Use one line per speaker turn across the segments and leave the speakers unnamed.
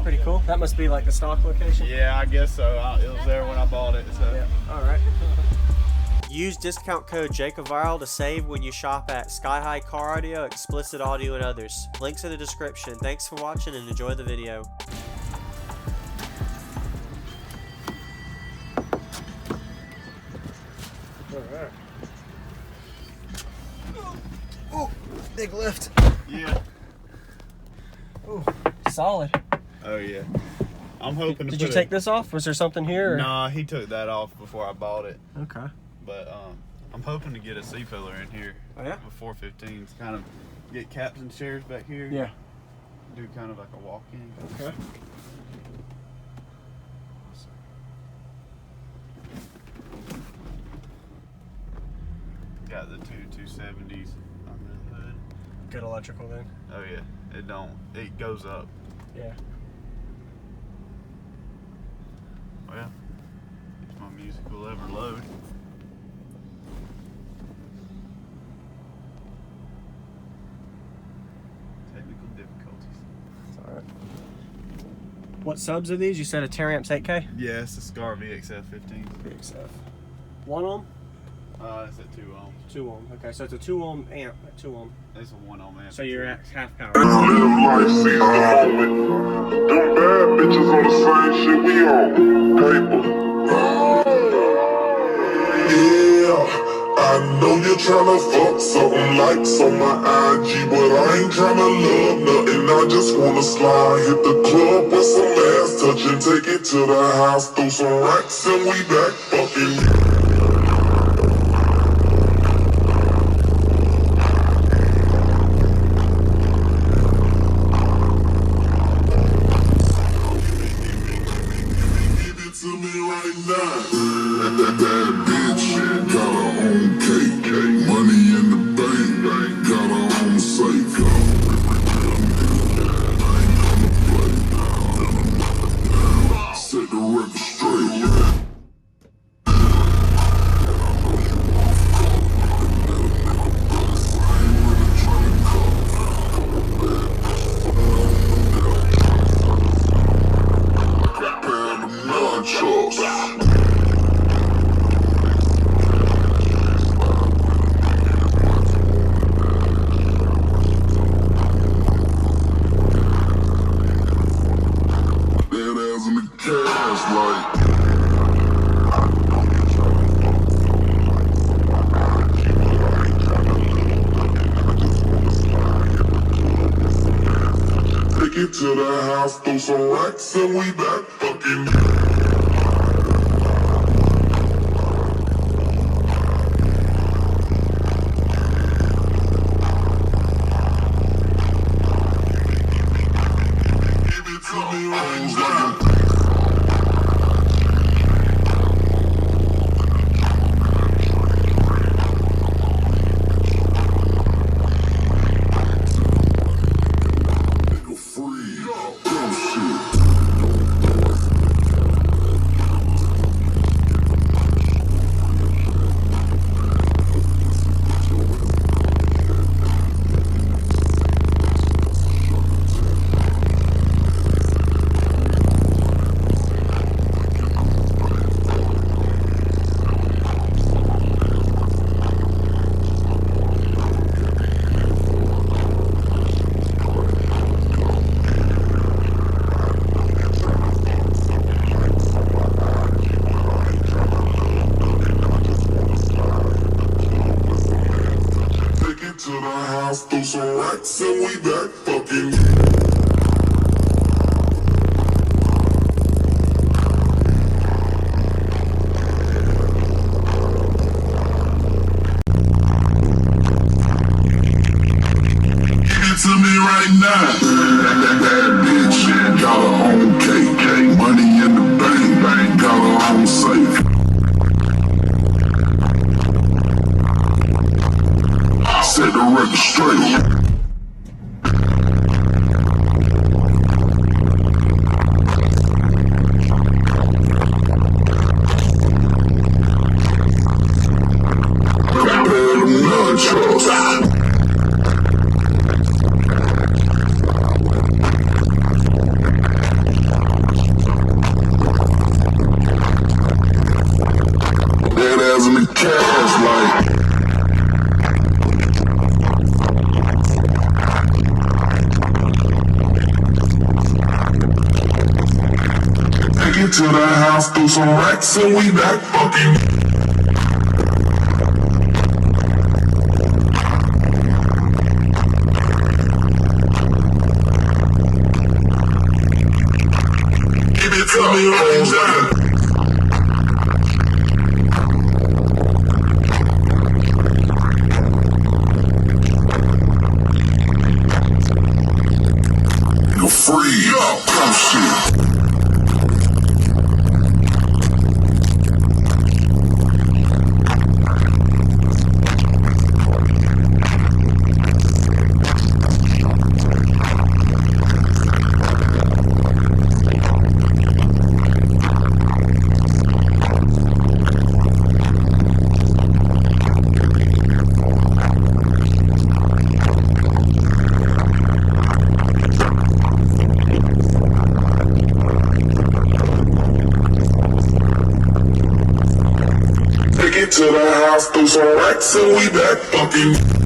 pretty cool. That must be like the stock location.
Yeah, I guess so. It was there when I bought it. So.
Yeah. All right. Use discount code JACOBVIRAL to save when you shop at Sky High Car Audio, Explicit Audio, and others. Links in the description. Thanks for watching and enjoy the video. Alright. Oh, big lift.
Yeah.
Oh, solid.
Oh yeah. I'm hoping to
Did you take this off? Was there something here? Or?
Nah, he took that off before I bought it.
Okay.
But I'm hoping to get a C-pillar in here.
Oh yeah?
Before 15s. Kind of get captain chairs back here.
Yeah.
Do kind of like a walk-in.
Okay.
Got the two 270s on the hood.
Good electrical then.
Oh yeah. It goes up.
Yeah.
Well, if my music will ever load. Technical difficulties.
It's alright. What subs are these? You said a Terramps 8K?
Yeah, it's a Scar VXF 15.
VXF. 1 ohm?
It's at 2 ohms.
2 ohm. Okay, so it's a 2 ohm amp at 2 ohm.
It's a 1 ohm amp.
So you're at half power.
Live life, seize the moment. Them bad bitches on the same shit we on. Paper. Yeah, I know you're tryna fuck something likes on my IG, but I ain't tryna love nothing. I just wanna slide, hit the club with some ass touching, take it to the house, throw some racks, and we back fucking. Get to the house, throw some racks, and we back fucking. Give it to me right now. To the house, throw some racks, and we back fucking. Give it to me right now. That bitch got her own cake, money in the bank, got her own safe. Set the record straight. house, threw some racks, and we back fucking. Give it to me right now. You're free. Oh shit. To the house, threw some racks, and we back fucking.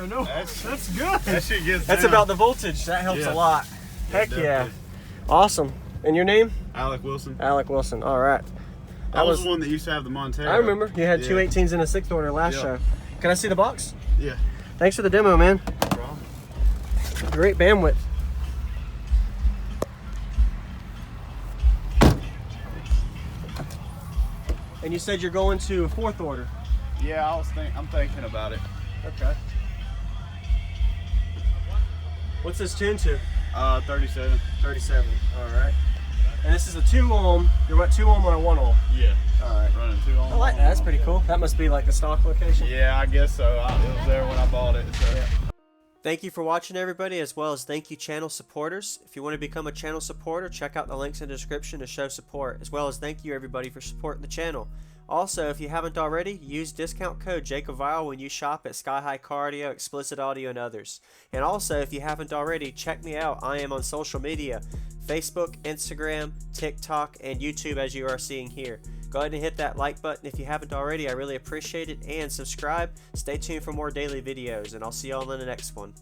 No, that's good. That shit gets
That's
down.
about the voltage. That helps a lot. Heck yeah. Awesome. And your name?
Alec Wilson.
Alec Wilson. All right.
I was the one that used to have the Montero.
I remember. You had two 18s and a 6th order last show. Can I see the box?
Yeah.
Thanks for the demo, man.
No problem.
Great bandwidth. And you said you're going to a 4th order.
Yeah, I'm thinking about it.
Okay. What's this tune to?
37.
37. All right. And this is a 2 ohm. You're what, 2 ohm or a 1 ohm?
Yeah.
All right.
Running 2 ohm.
I like that. That's pretty cool. That must be like the stock location.
Yeah, I guess so. It was there when I bought it. So.
Yeah. Thank you for watching, everybody, as well as thank you, channel supporters. If you want to become a channel supporter, check out the links in the description to show support, as well as thank you, everybody, for supporting the channel. Also, if you haven't already, use discount code JACOBVILE when you shop at Sky High Car Audio, Explicit Audio, and others. And also, if you haven't already, check me out. I am on social media, Facebook, Instagram, TikTok, and YouTube, as you are seeing here. Go ahead and hit that like button if you haven't already. I really appreciate it. And subscribe. Stay tuned for more daily videos, and I'll see y'all in the next one.